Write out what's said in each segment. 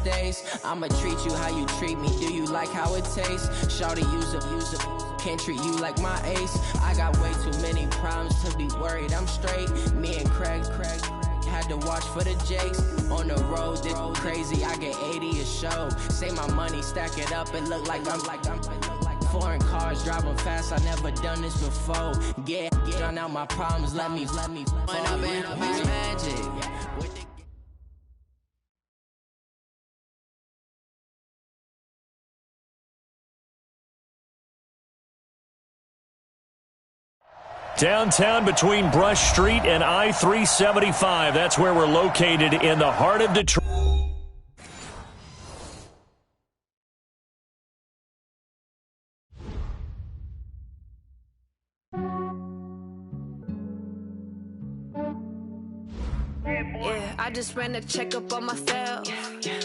days. I'ma treat you how you treat me. Do you like how it tastes? Shawty, use a can't treat you like my ace. I got way too many problems to be worried. I'm straight. Me and Craig had to watch for the Jakes. On the road, this crazy. I get 80 a show. Say my money, stack it up, and look like I'm foreign cars driving fast. I never done this before. Get on out my problems. Let me. When I've been magic. Downtown between Brush Street and I-375. That's where we're located in the heart of Detroit. Yeah, I just ran a checkup on myself.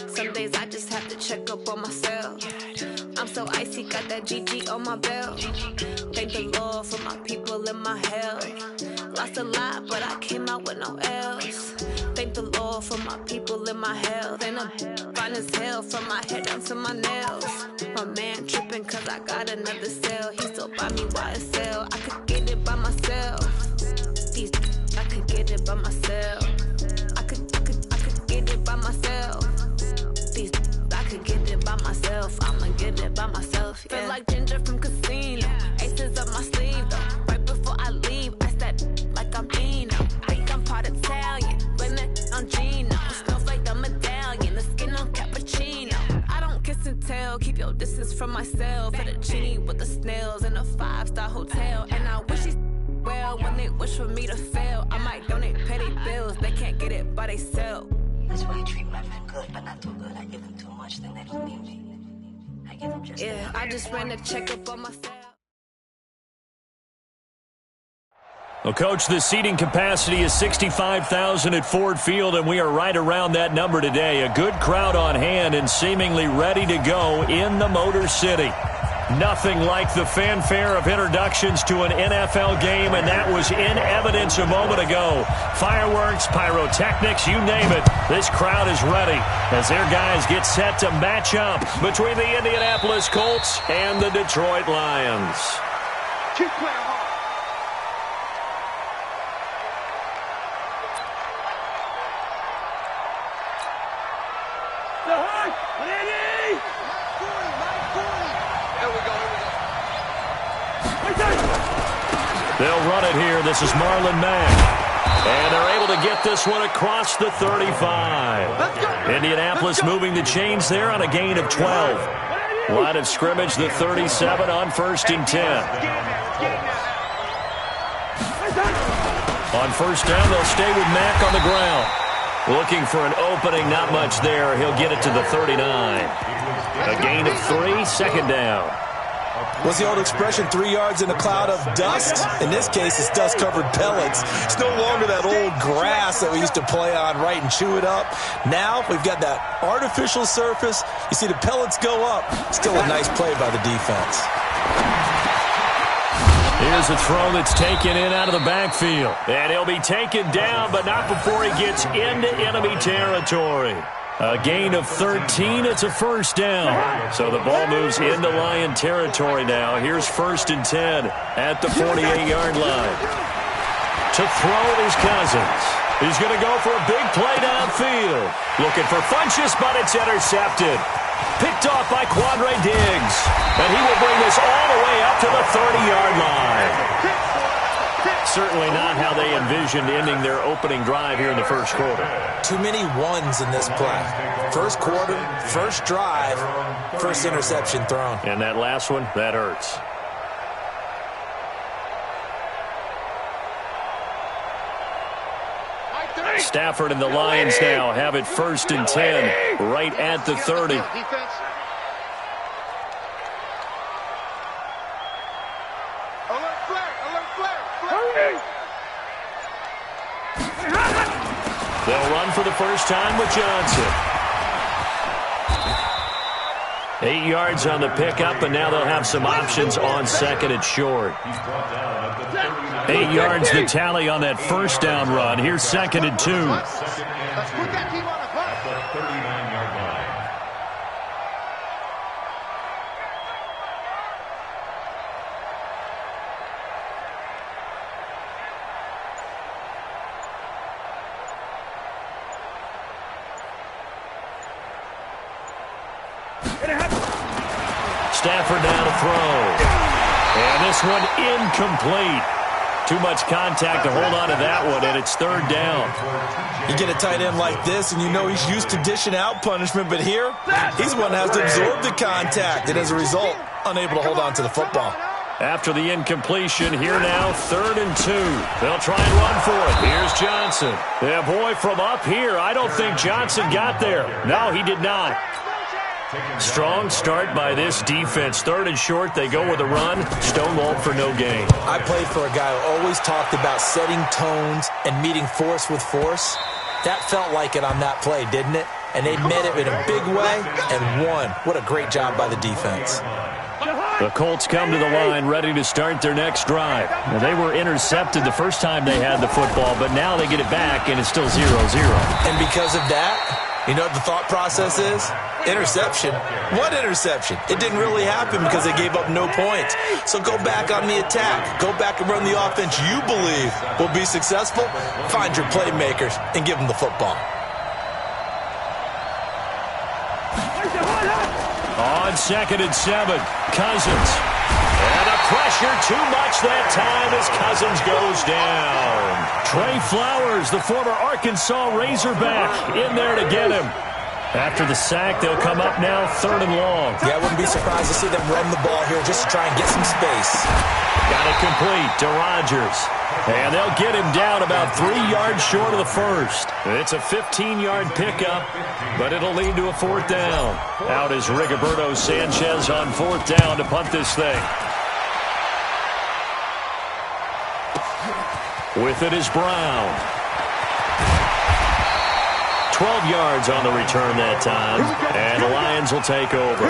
Some days I just have to check up on myself. I'm so icy, got that GG on my belt. Thank the Lord for my people and my health. Lost a lot, but I came out with no L's. Thank the Lord for my people and my health. And I'm fine as hell from my head down to my nails. My man tripping cause I got another cell. He still buy me YSL. I could get it by myself. I could get it by myself. I could get it by myself. I could get it by myself. I'ma get it by myself. Yeah. Feel like Ginger from Casino. Aces up my sleeve though. Right before I leave, I step like I'm Dino. Think I'm part Italian. Blame that on Gino. Snowflake the medallion. The skin on cappuccino. I don't kiss and tell. Keep your distance from myself. Fettuccine with the snails in a 5-star hotel. And I wish he's well when they wish for me to fail. I might donate petty bills. They can't get it by themselves. That's why I treat my men good, but not too good. I give them too much, then they don't need me. I give them just enough. I just ran a checkup on myself. Well, Coach, the seating capacity is 65,000 at Ford Field, and we are right around that number today. A good crowd on hand and seemingly ready to go in the Motor City. Nothing like the fanfare of introductions to an NFL game, and that was in evidence a moment ago. Fireworks, pyrotechnics, you name it. This crowd is ready as their guys get set to match up between the Indianapolis Colts and the Detroit Lions. Keep playing hard. They'll run it here. This is Marlon Mack. And they're able to get this one across the 35. Indianapolis moving the chains there on a gain of 12. Line of scrimmage, the 37 on 1st and 10. On first down, they'll stay with Mack on the ground. Looking for an opening, not much there. He'll get it to the 39. A gain of 3, second down. What's the old expression, 3 yards in a cloud of dust? In this case, it's dust-covered pellets. It's no longer that old grass that we used to play on, right, and chew it up. Now we've got that artificial surface. You see the pellets go up. Still a nice play by the defense. Here's a throw that's taken in out of the backfield. And he'll be taken down, but not before he gets into enemy territory. A gain of 13, it's a first down. So the ball moves into Lion territory now. Here's 1st and 10 at the 48-yard line. To throw is Cousins. He's going to go for a big play downfield. Looking for Funchess, but it's intercepted. Picked off by Quandre Diggs. And he will bring this all the way up to the 30-yard line. Certainly not how they envisioned ending their opening drive here in the first quarter. Too many ones in this play. First quarter, first drive, first interception thrown. And that last one, that hurts. Stafford and the Lions now have it 1st and 10 right at the 30. They'll run for the first time with Johnson. 8 yards on the pickup, and now they'll have some options on 2nd and short. 8 yards the tally on that first down run. Here's 2nd and 2. Stafford now to throw. And this one incomplete. Too much contact to hold on to that one, and it's third down. You get a tight end like this, and you know he's used to dishing out punishment, but here, he's the one that has to absorb the contact, and as a result, unable to hold on to the football. After the incompletion, here now, 3rd and 2. They'll try and run for it. Here's Johnson. Yeah, boy, from up here, I don't think Johnson got there. No, he did not. Strong start by this defense. 3rd and short, they go with a run. Stonewalled for no gain. I played for a guy who always talked about setting tones and meeting force with force. That felt like it on that play, didn't it? And they met it in a big way and won. What a great job by the defense. The Colts come to the line ready to start their next drive. Now, they were intercepted the first time they had the football, but now they get it back, and it's still 0-0. And because of that, you know what the thought process is? Interception. What interception? It didn't really happen because they gave up no points. So go back on the attack. Go back and run the offense you believe will be successful. Find your playmakers and give them the football. On 2nd and 7, Cousins. And a pressure too much that time as Cousins goes down. Trey Flowers, the former Arkansas Razorback, in there to get him. After the sack, they'll come up now 3rd and long. Yeah, I wouldn't be surprised to see them run the ball here just to try and get some space. Got it complete to Rodgers. And they'll get him down about 3 yards short of the first. It's a 15-yard pickup, but it'll lead to a 4th down. Out is Rigoberto Sanchez on 4th down to punt this thing. With it is Brown. 12 yards on the return that time, and the Lions will take over.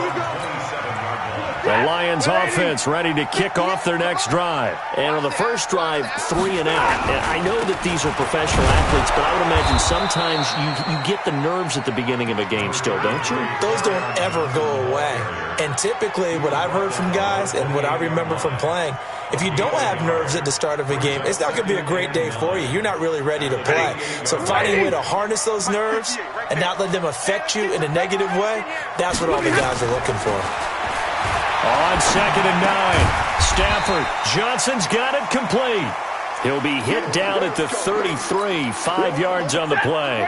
The Lions offense ready to kick off their next drive. And on the first drive, 3 and out. And I know that these are professional athletes, but I would imagine sometimes you get the nerves at the beginning of a game still, don't you? Those don't ever go away. And typically what I've heard from guys and what I remember from playing, if you don't have nerves at the start of a game, it's not going to be a great day for you. You're not really ready to play. So finding a way to harness those nerves and not let them affect you in a negative way, that's what all the guys are looking for. On 2nd and 9, Stafford. Johnson's got it complete. He'll be hit down at the 33, 5 yards on the play.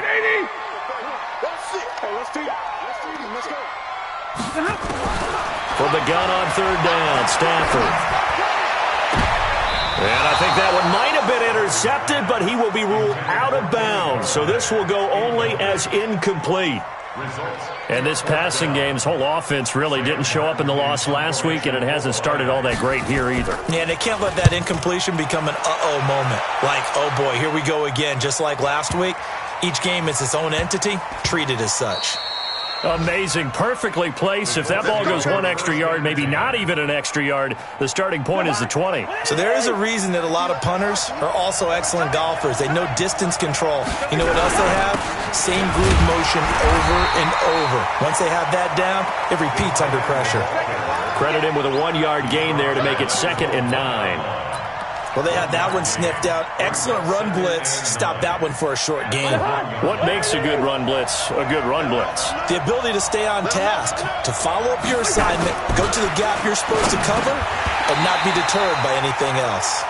From the gun on 3rd down, Stafford. And I think that one might have been intercepted, but he will be ruled out of bounds. So this will go only as incomplete. And this passing game's whole offense really didn't show up in the loss last week, and it hasn't started all that great here either. Yeah, they can't let that incompletion become an uh-oh moment. Like, oh boy, here we go again, just like last week. Each game is its own entity, treated as such. Amazing, perfectly placed. If that ball goes 1 extra yard, maybe not even an extra yard, the starting point is the 20. So there is a reason that a lot of punters are also excellent golfers. They know distance control. You know what else they have? Same groove motion over and over. Once they have that down, it repeats under pressure. Credit him with a 1-yard gain there to make it 2nd and 9. Well, they had that one sniffed out. Excellent run blitz. Stop that one for a short gain. What makes a good run blitz a good run blitz? The ability to stay on task, to follow up your assignment, go to the gap you're supposed to cover, and not be deterred by anything else.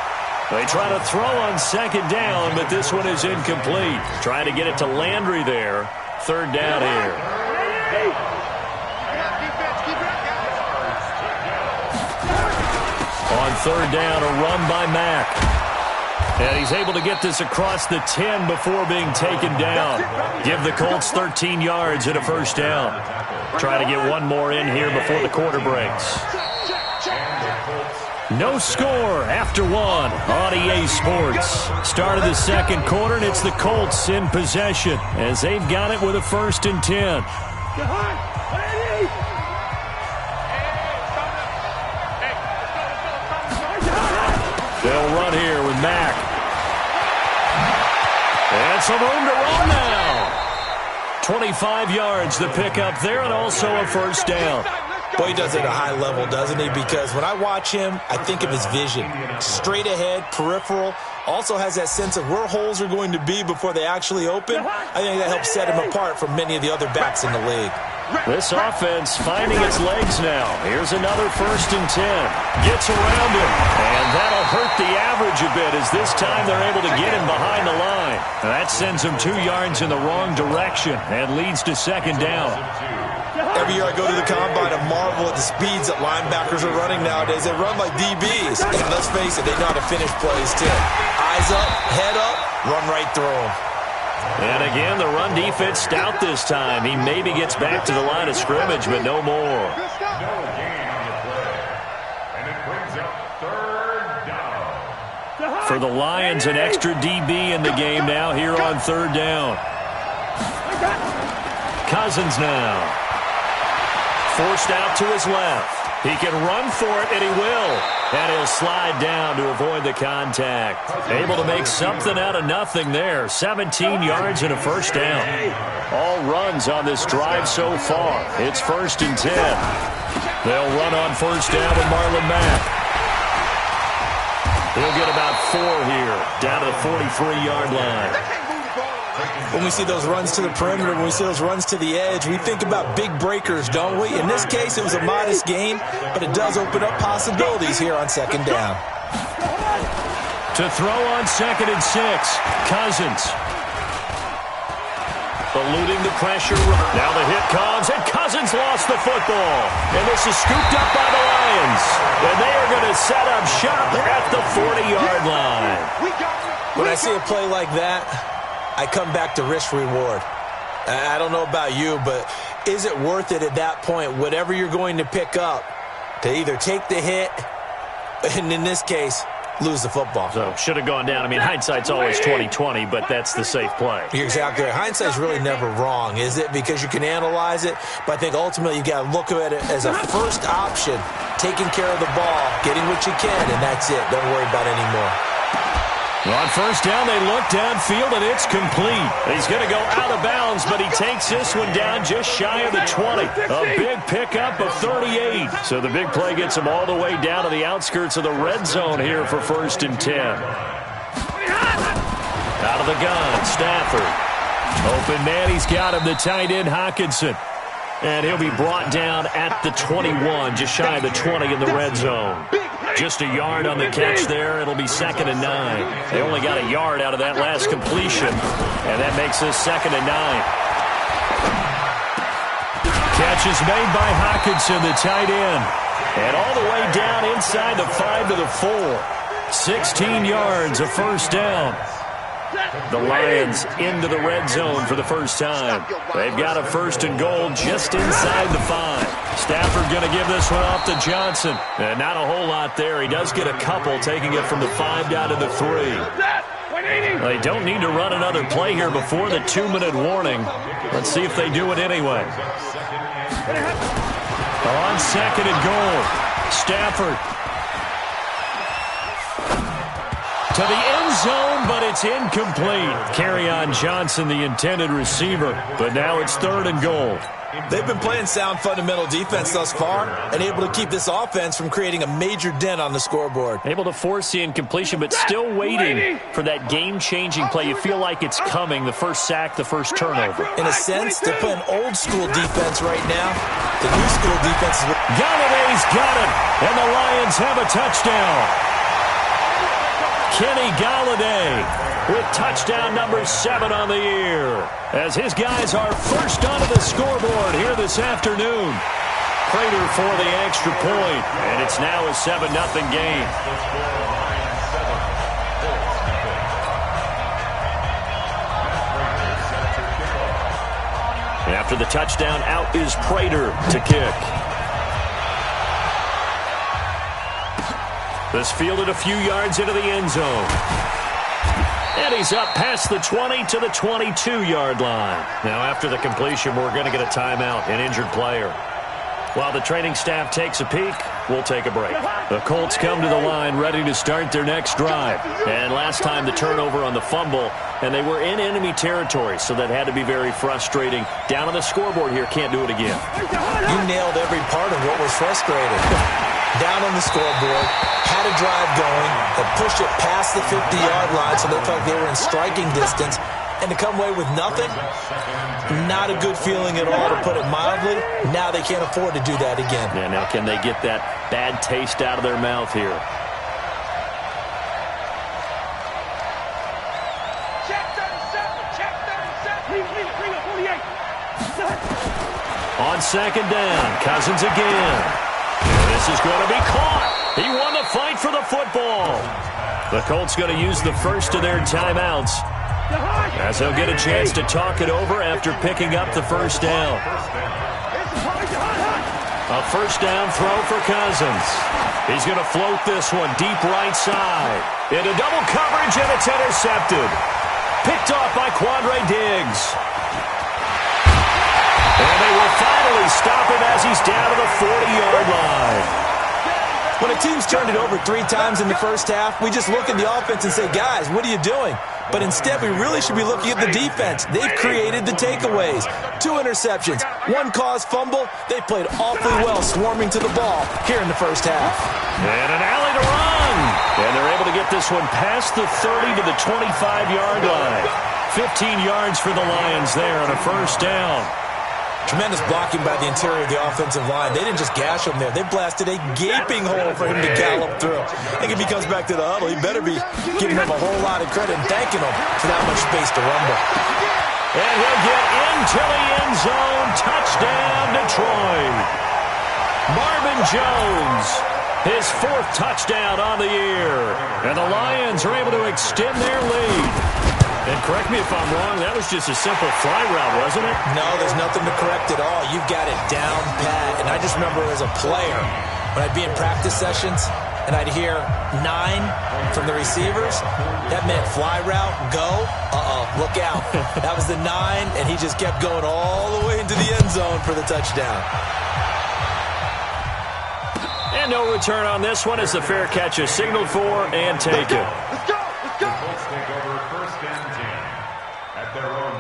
They try to throw on 2nd down, but this one is incomplete. Trying to get it to Landry there. 3rd down here. On 3rd down, a run by Mack. And he's able to get this across the 10 before being taken down. Give the Colts 13 yards and a 1st down. Try to get one more in here before the quarter breaks. No score after 1 on EA Sports. Start of the 2nd quarter, and it's the Colts in possession as they've got it with a 1st and 10. They'll run here with Mack. And some room to run now. 25 yards to pick up there, and also a 1st down. Boy, he does it at a high level, doesn't he? Because when I watch him, I think of his vision. Straight ahead, peripheral. Also has that sense of where holes are going to be before they actually open. I think that helps set him apart from many of the other backs in the league. This offense finding its legs now. Here's another 1st and 10. Gets around him, and that'll hurt the average a bit as this time they're able to get him behind the line. That sends him 2 yards in the wrong direction and leads to 2nd down. Every year I go to the combine and marvel at the speeds that linebackers are running nowadays. They run like DBs. And let's face it, they know how to finish plays too. Eyes up, head up, run right through them. And again, the run defense stout this time. He maybe gets back to the line of scrimmage, but no more. For the Lions, an extra DB in the game now here on 3rd down. Cousins now. Forced out to his left. He can run for it, and he will. And he'll slide down to avoid the contact. Able to make something out of nothing there. 17 yards and a 1st down. All runs on this drive so far. It's 1st and 10. They'll run on 1st down with Marlon Mack. He'll get about 4 here, down to the 43-yard line. When we see those runs to the perimeter, when we see those runs to the edge, we think about big breakers, don't we? In this case, it was a modest gain, but it does open up possibilities here on 2nd down. To throw on 2nd and 6, Cousins. Eluding the pressure. Now the hit comes, and Cousins lost the football. And this is scooped up by the Lions. And they are going to set up shop at the 40-yard line. When I see a play like that, I come back to risk-reward. I don't know about you, but is it worth it at that point, whatever you're going to pick up, to either take the hit, and in this case, lose the football? So, should have gone down. I mean, hindsight's always 20/20, but that's the safe play. You're exactly right. Hindsight's really never wrong, is it? Because you can analyze it, but I think ultimately you got to look at it as a first option, taking care of the ball, getting what you can, and that's it. Don't worry about it anymore. On 1st down, they look downfield, and it's complete. He's going to go out of bounds, but he takes this one down just shy of the 20. A big pickup of 38. So the big play gets him all the way down to the outskirts of the red zone here for 1st and 10. Out of the gun, Stafford. Open man, he's got him, the tight end, Hockenson. And he'll be brought down at the 21, just shy of the 20 in the red zone. Just a yard on the catch there. It'll be 2nd and 9. They only got a yard out of that last completion, and that makes this 2nd and 9. Catch is made by Hockenson, the tight end. And all the way down inside the 5 to the 4. 16 yards, a 1st down. The Lions into the red zone for the first time. They've got a 1st and goal just inside the 5. Stafford going to give this one off to Johnson. And not a whole lot there. He does get a couple, taking it from the 5 down to the 3. They don't need to run another play here before the 2-minute warning. Let's see if they do it anyway. On 2nd and goal, Stafford. To the end zone, but it's incomplete. Carry on Johnson, the intended receiver. But now it's 3rd and goal. They've been playing sound fundamental defense thus far and able to keep this offense from creating a major dent on the scoreboard. Able to force the incompletion, but still waiting for that game-changing play. You feel like it's coming, the first sack, the first turnover. In a sense, they're playing old-school defense right now. The new-school defense is... Galladay's got it, and the Lions have a touchdown. Kenny Galladay with touchdown number 7 on the year, as his guys are first onto the scoreboard here this afternoon. Prater for the extra point, and it's now a 7-0 game. After the touchdown, out is Prater to kick. This fielded a few yards into the end zone. And he's up past the 20 to the 22-yard line. Now, after the completion, we're going to get a timeout, an injured player. While the training staff takes a peek, we'll take a break. The Colts come to the line ready to start their next drive. And last time the turnover on the fumble, and they were in enemy territory, so that had to be very frustrating. Down on the scoreboard here, can't do it again. You nailed every part of what was frustrating. Down on the scoreboard, had a drive going, that pushed it past the 50-yard line, so they felt like they were in striking distance, and to come away with nothing, not a good feeling at all, to put it mildly. Now they can't afford to do that again. Yeah, now can they get that bad taste out of their mouth here? On second down, Cousins again. This is going to be caught. He won the fight for the football. The Colts going to use the first of their timeouts as they'll get a chance to talk it over after picking up the first down. A first down throw for Cousins. He's going to float this one deep right side. Into double coverage, and it's intercepted. Picked off by Quandre Diggs. And they will finally stop him as he's down to the 40-yard line. When a team's turned it over 3 times in the first half, we just look at the offense and say, guys, what are you doing? But instead, we really should be looking at the defense. They've created the takeaways. 2 interceptions, 1 caused fumble. They played awfully well swarming to the ball here in the first half. And an alley to run. And they're able to get this one past the 30 to the 25-yard line. 15 yards for the Lions there on a first down. Tremendous blocking by the interior of the offensive line. They didn't just gash him there. They blasted a gaping hole for him to gallop through. I think if he comes back to the huddle, he better be giving him a whole lot of credit and thanking him for that much space to rumble. And he'll get into the end zone. Touchdown, Detroit. Marvin Jones, his 4th touchdown on the year. And the Lions are able to extend their lead. And correct me if I'm wrong, that was just a simple fly route, wasn't it? No, there's nothing to correct at all. You've got it down pat. And I just remember as a player, when I'd be in practice sessions and I'd hear 9 from the receivers, that meant fly route, go, look out. That was the 9, and he just kept going all the way into the end zone for the touchdown. And no return on this one as the fair catch is signaled for and taken. Let's go! Let's go! The Colts take over 1st and 10 at their own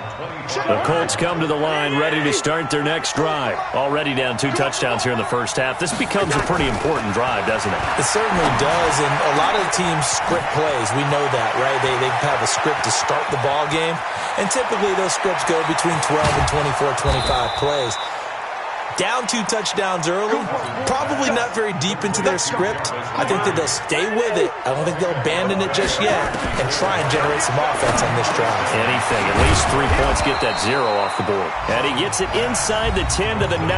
25. The Colts come to the line ready to start their next drive. Already down 2 touchdowns here in the first half. This becomes a pretty important drive, doesn't it? It certainly does, and a lot of the teams script plays. We know that, right? They have a script to start the ball game, and typically those scripts go between 12 and 24, 25 plays. Down 2 touchdowns early, probably not very deep into their script. I think that they'll stay with it. I don't think they'll abandon it just yet and try and generate some offense on this drive. Anything, at least 3 points, get that 0 off the board. And he gets it inside the 10 to the 9.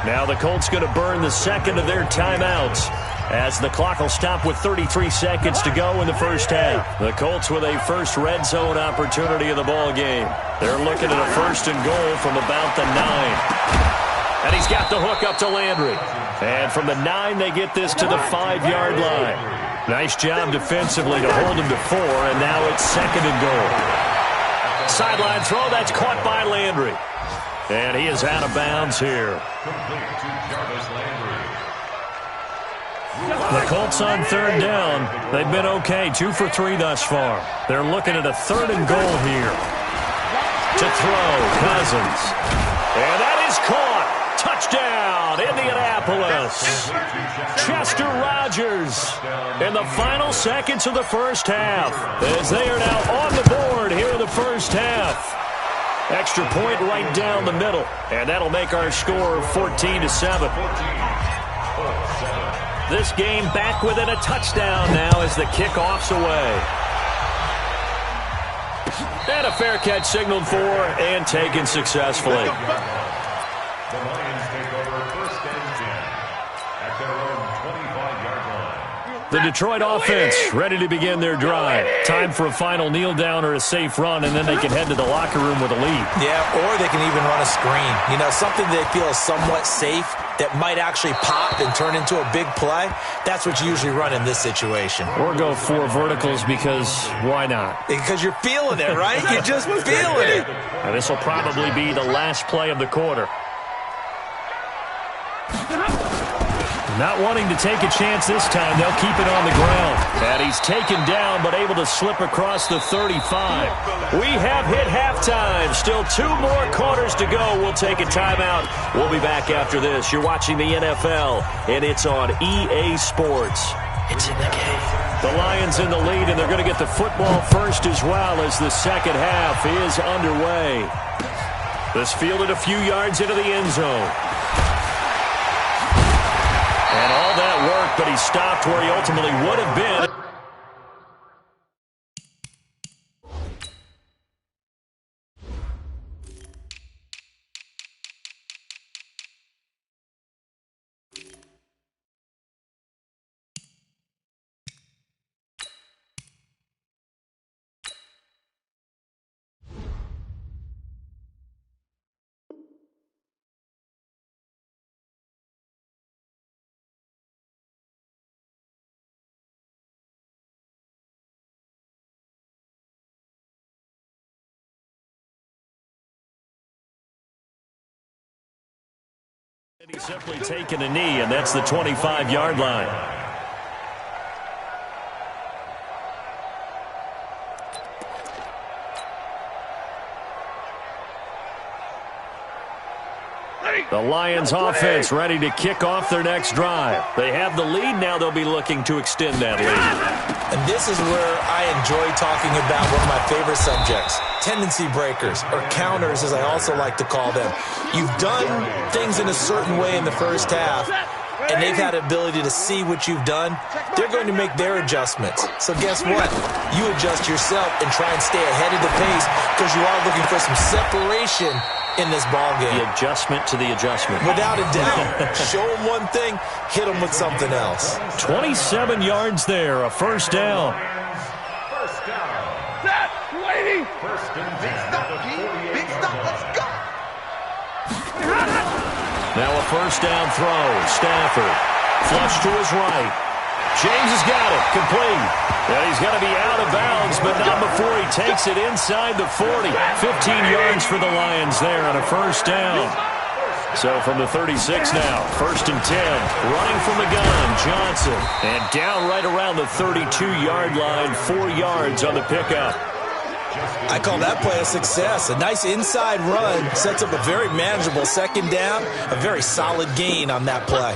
Now the Colts going to burn the second of their timeouts as the clock will stop with 33 seconds to go in the first half. The Colts with a first red zone opportunity of the ball game. They're looking at a 1st and goal from about the 9. And he's got the hook up to Landry. And from the 9, they get this to the 5-yard line. Nice job defensively to hold him to 4, and now it's 2nd and goal. Sideline throw, that's caught by Landry. And he is out of bounds here. The Colts on 3rd down. They've been okay, 2 for 3 thus far. They're looking at a 3rd and goal here. To throw, Cousins. And that is caught. Touchdown, Indianapolis. Chester Rogers in the final seconds of the first half as they are now on the board here in the first half. Extra point right down the middle, and that'll make our score 14-7. This game back within a touchdown now as the kickoff's away. And a fair catch signaled for and taken successfully. The Lions take over 1st and 10 at their own 25-yard line. The Detroit offense ready to begin their drive. Time for a final kneel down or a safe run, and then they can head to the locker room with a lead. Yeah, or they can even run a screen. You know, something they feel is somewhat safe that might actually pop and turn into a big play. That's what you usually run in this situation. Or go 4 verticals because why not? Because you're feeling it, right? You're just feeling it. And this will probably be the last play of the quarter. Not wanting to take a chance this time, they'll keep it on the ground. And he's taken down, but able to slip across the 35. We have hit halftime. Still 2 more quarters to go. We'll take a timeout. We'll be back after this. You're watching the NFL, and it's on EA Sports. It's in the game. The Lions in the lead, and they're going to get the football first as well as the second half is underway. This fielded a few yards into the end zone. And all that work, but he stopped where he ultimately would have been. He's simply taken a knee, and that's the 25-yard line. The Lions offense ready to kick off their next drive. They have the lead. Now they'll be looking to extend that lead. And this is where I enjoy talking about one of my favorite subjects, tendency breakers, or counters as I also like to call them. You've done things in a certain way in the first half, and they've had the ability to see what you've done. They're going to make their adjustments. So guess what? You adjust yourself and try and stay ahead of the pace because you are looking for some separation in this ball game. The adjustment to the adjustment. Without a doubt. Show them one thing, hit them with something else. 27 yards there, a first down. First down. Set, waiting. First and 10. Big stop, G. Big stop, let's go. Now a first down throw. Stafford. Flush to his right. James has got it. Complete. And he's going to be out of bounds, but not before he takes it inside the 40. 15 yards for the Lions there on a first down. So from the 36 now, first and 10. Running from the gun, Johnson. And down right around the 32-yard line, 4 yards on the pickup. I call that play a success. A nice inside run sets up a very manageable second down, a very solid gain on that play.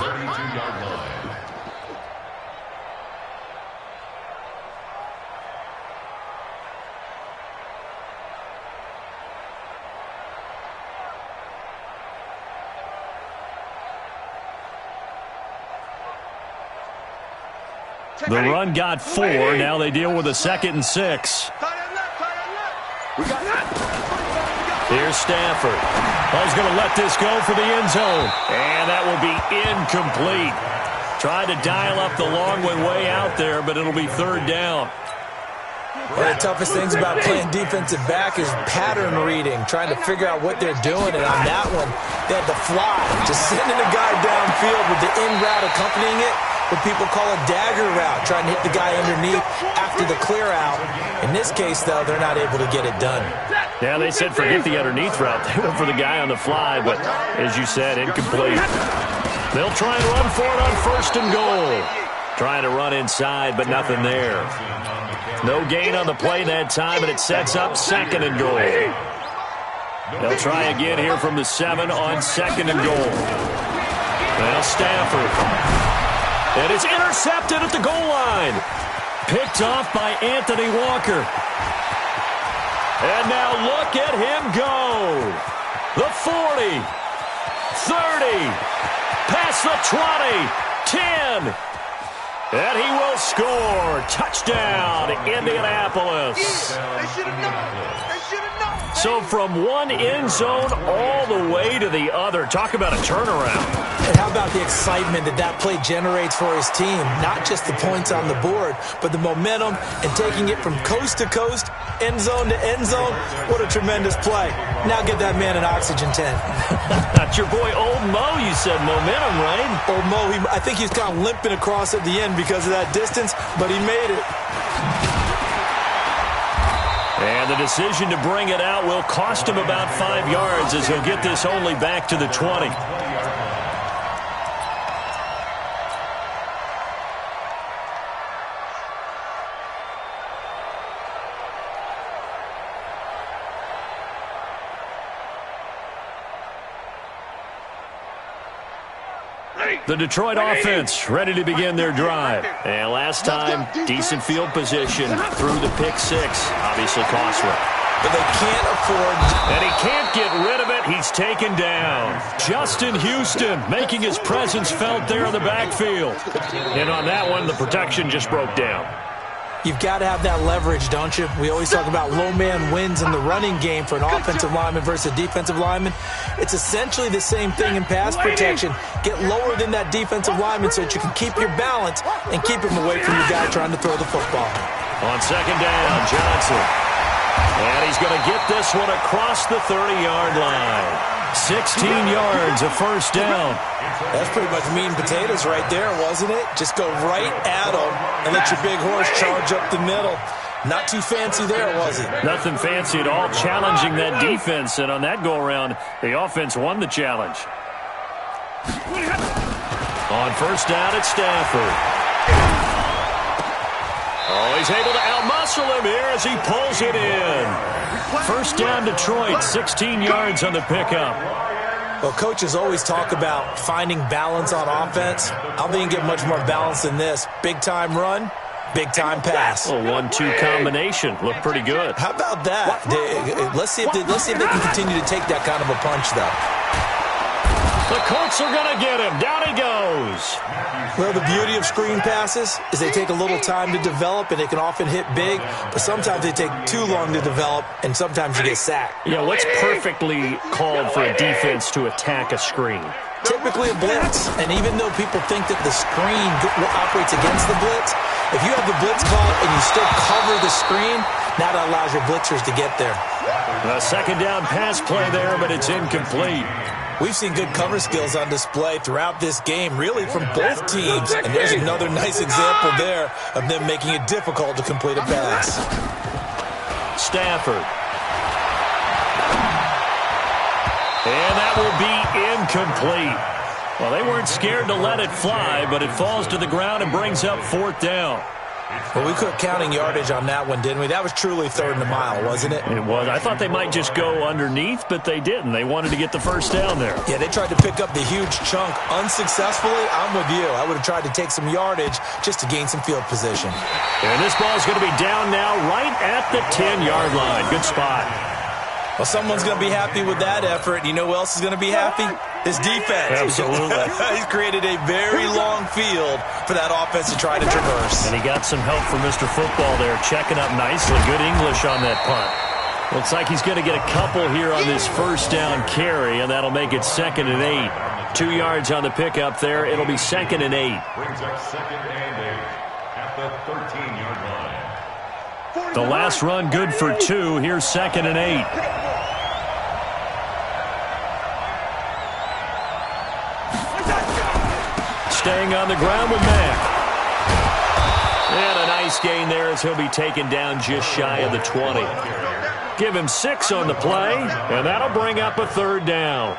The run got 4. Now they deal with a 2nd and 6. Here's Stafford. He's going to let this go for the end zone. And that will be incomplete. Tried to dial up the long one way out there, but it'll be third down. One of the toughest things about playing defensive back is pattern reading, trying to figure out what they're doing. And on that one, they had to fly, just sending a guy downfield with the in route accompanying it, what people call a dagger route, trying to hit the guy underneath after the clear out. In this case, though, they're not able to get it done. Yeah, they said forget the underneath route. They went for the guy on the fly, but as you said, incomplete. They'll try and run for it on first and goal. Trying to run inside, but nothing there. No gain on the play that time, and it sets up second and goal. They'll try again here from the 7 on second and goal. Now Stafford. And it's intercepted at the goal line. Picked off by Anthony Walker. And now look at him go. The 40, 30, past the 20, 10. And he will score. Touchdown, Indianapolis. They should have known. They should have known. So from one end zone all the way to the other. Talk about a turnaround. And how about the excitement that play generates for his team? Not just the points on the board, but the momentum and taking it from coast to coast, end zone to end zone. What a tremendous play. Now get that man an oxygen tent. That's your boy Old Mo, you said. Momentum, right? Old Mo, I think he's kind of limping across at the end because of that distance, but he made it. And the decision to bring it out will cost him about 5 yards as he'll get this only back to the 20. The Detroit offense ready to begin their drive. And last time, decent field position through the pick six. Obviously costly. But they can't afford... And he can't get rid of it. He's taken down. Justin Houston making his presence felt there in the backfield. And on that one, the protection just broke down. You've got to have that leverage, don't you? We always talk about low man wins in the running game for an offensive lineman versus a defensive lineman. It's essentially the same thing in pass protection. Get lower than that defensive lineman so that you can keep your balance and keep him away from your guy trying to throw the football. On second down, Johnson. And he's going to get this one across the 30-yard line. 16 yards, a first down. That's pretty much meat and potatoes right there, wasn't it? Just go right at him and let your big horse charge up the middle. Not too fancy there, was it? Nothing fancy at all, challenging that defense. And on that go-around, the offense won the challenge. On first down, it's Stafford. Oh, he's able to outmuscle him here as he pulls it in. First down, Detroit, 16 yards on the pickup. Well, coaches always talk about finding balance on offense. I don't think you can get much more balance than this. Big-time run, big-time pass. A 1-2 combination. Looked pretty good. How about that? Let's see if they can continue to take that kind of a punch, though. The Colts are going to get him. Down he goes. Well, the beauty of screen passes is they take a little time to develop, and they can often hit big, but sometimes they take too long to develop, and sometimes you get sacked. Yeah, what's perfectly called for a defense to attack a screen? Typically a blitz, and even though people think that the screen operates against the blitz, if you have the blitz call and you still cover the screen, that allows your blitzers to get there. A second down pass play there, but it's incomplete. We've seen good cover skills on display throughout this game, really from both teams. And there's another nice example there of them making it difficult to complete a pass. Stafford. And that will be incomplete. Well, they weren't scared to let it fly, but it falls to the ground and brings up fourth down. Well, we quit counting yardage on that one, didn't we? That was truly third and a mile, wasn't it? It was. I thought they might just go underneath, but they didn't. They wanted to get the first down there. Yeah, they tried to pick up the huge chunk unsuccessfully. I'm with you. I would have tried to take some yardage just to gain some field position. And this ball is going to be down now right at the 10-yard line. Good spot. Well, someone's going to be happy with that effort. You know who else is going to be happy? His defense. Absolutely. He's created a very long field for that offense to try to traverse. And he got some help from Mr. Football there, checking up nicely. Good English on that punt. Looks like he's going to get a couple here on this first down carry, and that'll make it 2nd and 8. 2 yards on the pickup there. It'll be 2nd and 8. Brings up 2nd and 8 at the 13-yard line. The last run good for 2. Here's 2nd and 8. Staying on the ground with Mack. And a nice gain there as he'll be taken down just shy of the 20. Give him 6 on the play, and that'll bring up a third down.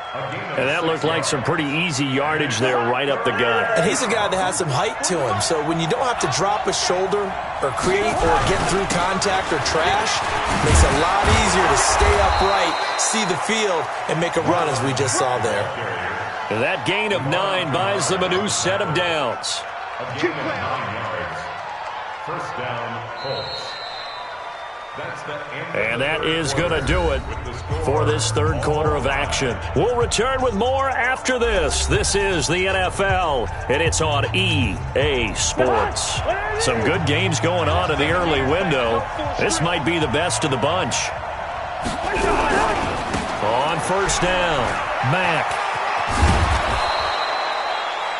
And that looked like some pretty easy yardage there right up the gut. And he's a guy that has some height to him, so when you don't have to drop a shoulder or create or get through contact or trash, it makes it a lot easier to stay upright, see the field, and make a run as we just saw there. And that gain of 9 buys them a new set of downs. A gain of 9 yards. First down, Colts. And that is going to do it for this third quarter of action. We'll return with more after this. This is the NFL, and it's on EA Sports. Some good games going on in the early window. This might be the best of the bunch. On first down, Mack.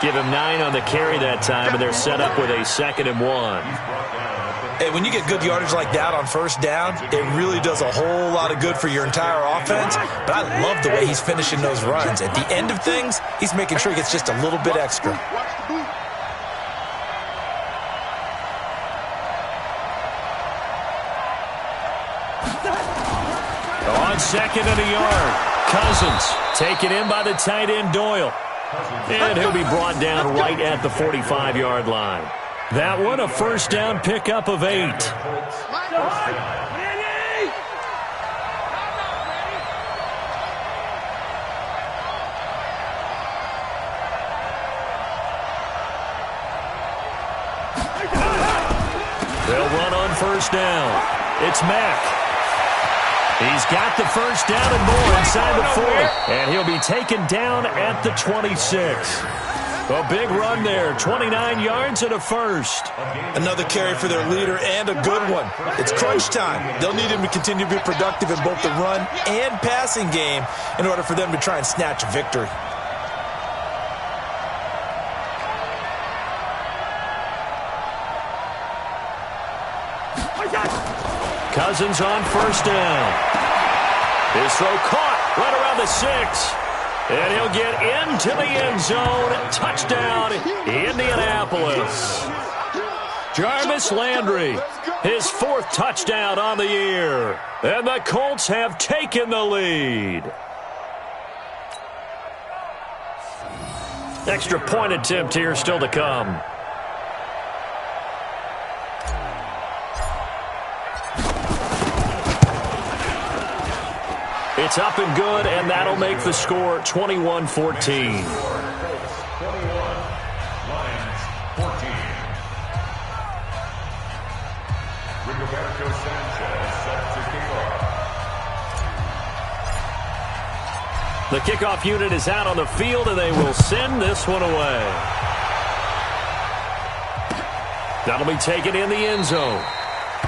Give him 9 on the carry that time, and they're set up with a 2nd and 1. Hey, when you get good yardage like that on first down, it really does a whole lot of good for your entire offense. But I love the way he's finishing those runs. At the end of things, he's making sure he gets just a little bit extra. On 2nd and a yard, Cousins taken in by the tight end Doyle. And he'll be brought down right at the 45-yard line. That one, a first down pickup of 8. They'll run on first down. It's Mack. He's got the first down and more inside the 40. And he'll be taken down at the 26. A big run there, 29 yards and a first. Another carry for their leader and a good one. It's crunch time. They'll need him to continue to be productive in both the run and passing game in order for them to try and snatch a victory. Cousins on first down. His throw caught right around the 6. And he'll get into the end zone. Touchdown, Indianapolis. Jarvis Landry, his 4th touchdown on the year. And the Colts have taken the lead. Extra point attempt here still to come. It's up and good, and that'll make the score 21-14. 21, Lions 14. Rigoberto Sanchez set to kick off. The kickoff unit is out on the field, and they will send this one away. That'll be taken in the end zone.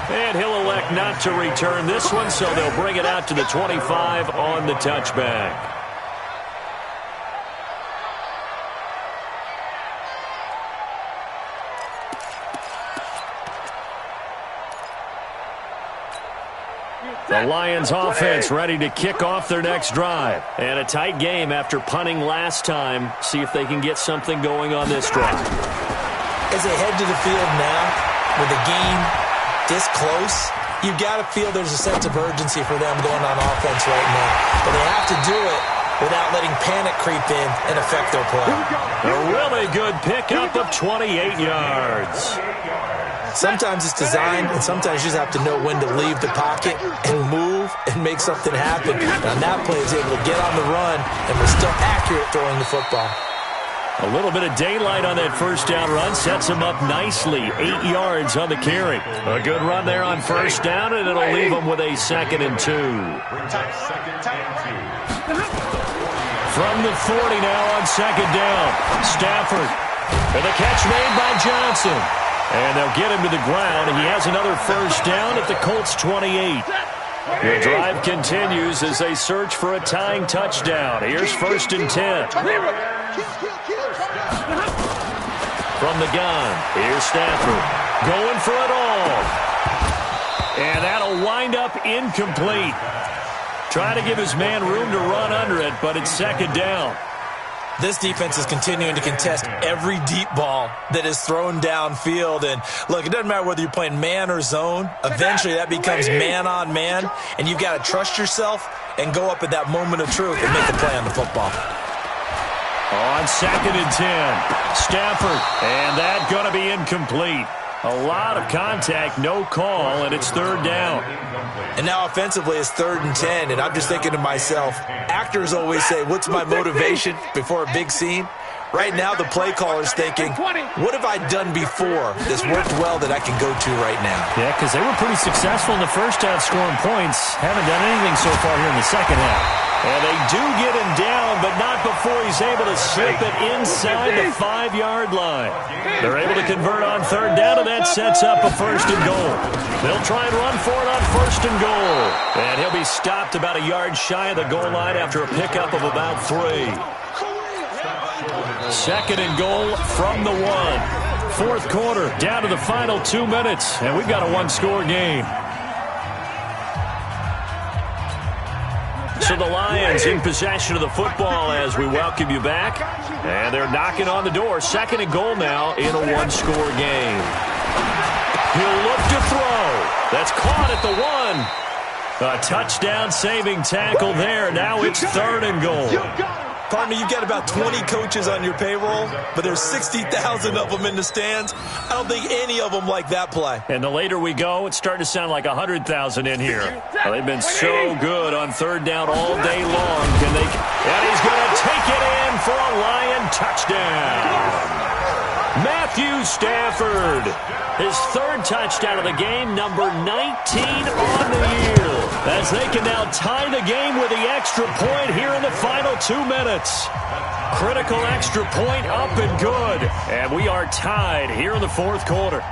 And he'll elect not to return this one, so they'll bring it out to the 25 on the touchback. The Lions offense ready to kick off their next drive. And a tight game after punting last time. See if they can get something going on this drive. As they head to the field now, with the game this close, you've got to feel there's a sense of urgency for them going on offense right now. But they have to do it without letting panic creep in and affect their play. A really good pickup of 28 yards. Sometimes it's designed, and sometimes you just have to know when to leave the pocket and move and make something happen. And on that play, he's able to get on the run and was still accurate throwing the football. A little bit of daylight on that first down run sets him up nicely. 8 yards on the carry. A good run there on first down, and it'll leave him with a 2nd and 2. From the 40 now on 2nd down. Stafford. And the catch made by Johnson. And they'll get him to the ground. He has another first down at the Colts 28. The drive continues as they search for a tying touchdown. Here's 1st and 10. From the gun, here's Stafford. Going for it all. And that'll wind up incomplete. Trying to give his man room to run under it, but it's 2nd down. This defense is continuing to contest every deep ball that is thrown downfield. And, look, it doesn't matter whether you're playing man or zone. Eventually that becomes man-on-man, and you've got to trust yourself and go up at that moment of truth and make the play on the football. On 2nd and 10, Stafford, and that's going to be incomplete. A lot of contact, no call, and it's 3rd down. And now offensively it's 3rd and 10, and I'm just thinking to myself, actors always say, what's my motivation before a big scene? Right now the play caller's thinking, what have I done before that's worked well that I can go to right now? Yeah, because they were pretty successful in the first half scoring points. Haven't done anything so far here in the second half. And they do get him down, but not before he's able to slip it inside the 5-yard line. They're able to convert on 3rd down, and that sets up a 1st and goal. They'll try and run for it on 1st and goal. And he'll be stopped about a yard shy of the goal line after a pickup of about 3. 2nd and goal from the 1. 4th quarter, down to the final 2 minutes, and we've got a 1-score game. So the Lions in possession of the football as we welcome you back. And they're knocking on the door. 2nd and goal now in a 1-score game. He'll look to throw. That's caught at the 1. A touchdown saving tackle there. Now it's 3rd and goal. Pardon me, you've got about 20 coaches on your payroll, but there's 60,000 of them in the stands. I don't think any of them like that play. And the later we go, it's starting to sound like 100,000 in here. Well, they've been so good on 3rd down all day long. Can they? And he's going to take it in for a Lion touchdown. Matthew Stafford. His third touchdown of the game, number 19 on the year. As they can now tie the game with the extra point here in the final 2 minutes. Critical extra point up and good. And we are tied here in the fourth quarter.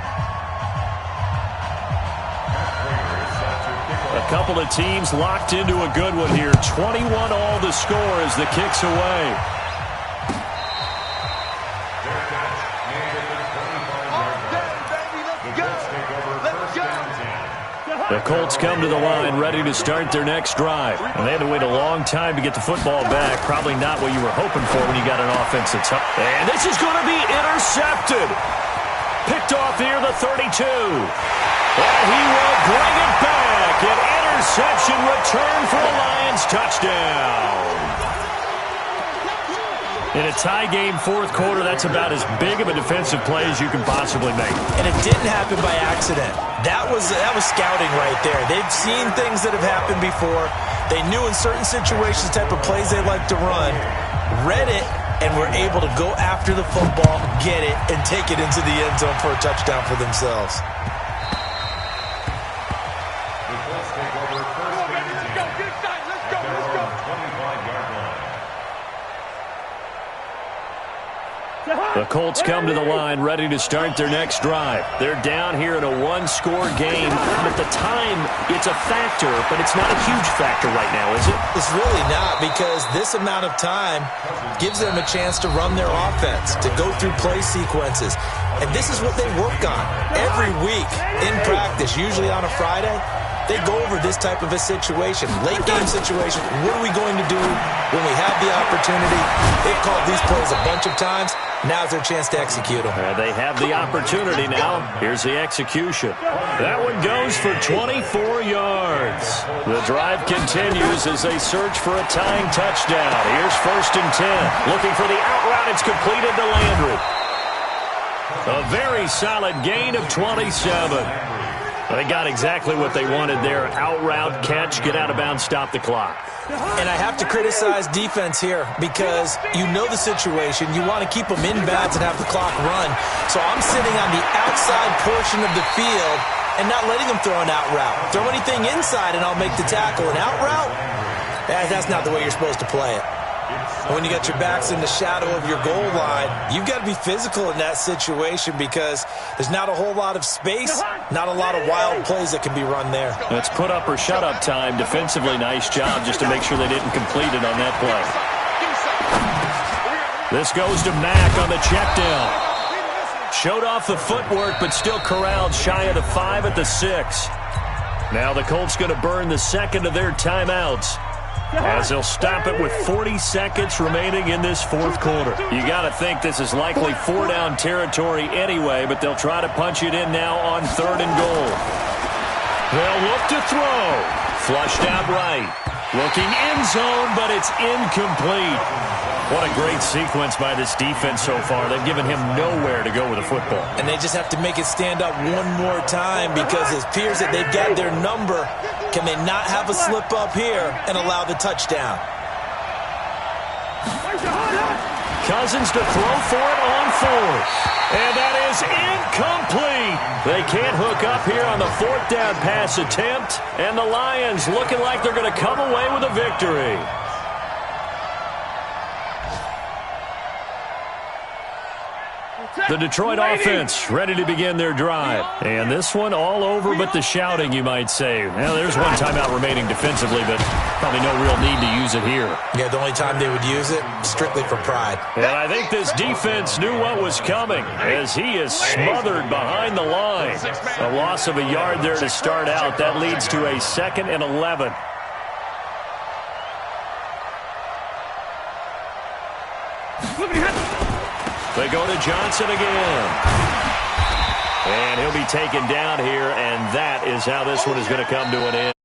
A couple of teams locked into a good one here. 21 all the score as the kick's away. The Colts come to the line ready to start their next drive. And they had to wait a long time to get the football back. Probably not what you were hoping for when you got an offense that's up. And this is going to be intercepted. Picked off here, the 32. And he will bring it back. An interception return for a Lions touchdown. In a tie game fourth quarter, that's about as big of a defensive play as you can possibly make. And it didn't happen by accident. That was scouting right there. They've seen things that have happened before. They knew in certain situations the type of plays they like to run, read it, and were able to go after the football, get it, and take it into the end zone for a touchdown for themselves. The Colts come to the line ready to start their next drive. They're down here in a one-score game. At the time, it's a factor, but it's not a huge factor right now, is it? It's really not, because this amount of time gives them a chance to run their offense, to go through play sequences. And this is what they work on every week in practice, usually on a Friday. They go over this type of a situation, late game situation. What are we going to do when we have the opportunity? They've called these plays a bunch of times. Now's their chance to execute them. They have the opportunity now. Here's the execution. That one goes for 24 yards. The drive continues as they search for a tying touchdown. Here's 1st and 10. Looking for the out route. It's completed to Landry. A very solid gain of 27. They got exactly what they wanted there. Out route, catch, get out of bounds, stop the clock. And I have to criticize defense here because you know the situation. You want to keep them in bounds and have the clock run. So I'm sitting on the outside portion of the field and not letting them throw an out route. Throw anything inside and I'll make the tackle. An out route? That's not the way you're supposed to play it. When you got your backs in the shadow of your goal line, you've got to be physical in that situation because there's not a whole lot of space, not a lot of wild plays that can be run there. That's put up or shut up time. Defensively, nice job just to make sure they didn't complete it on that play. This goes to Mack on the check down. Showed off the footwork, but still corralled shy of the 5 at the 6. Now the Colts going to burn the second of their timeouts, as they'll stop it with 40 seconds remaining in this fourth quarter. You got to think this is likely 4-down territory anyway, but they'll try to punch it in now on 3rd and goal. They'll look to throw. Flushed out right. Looking end zone, but it's incomplete. What a great sequence by this defense so far. They've given him nowhere to go with the football. And they just have to make it stand up one more time because it appears that they've got their number. Can they not have a slip up here and allow the touchdown? Cousins to throw for it on 4th. And that is incomplete. They can't hook up here on the 4th down pass attempt. And the Lions looking like they're going to come away with a victory. The Detroit offense ready to begin their drive. And this one all over but the shouting, you might say. Well, there's one timeout remaining defensively, but probably no real need to use it here. Yeah, the only time they would use it, strictly for pride. And I think this defense knew what was coming as he is smothered behind the line. A loss of a yard there to start out. That leads to a 2nd and 11. They go to Johnson again. And he'll be taken down here, and that is how this one is going to come to an end.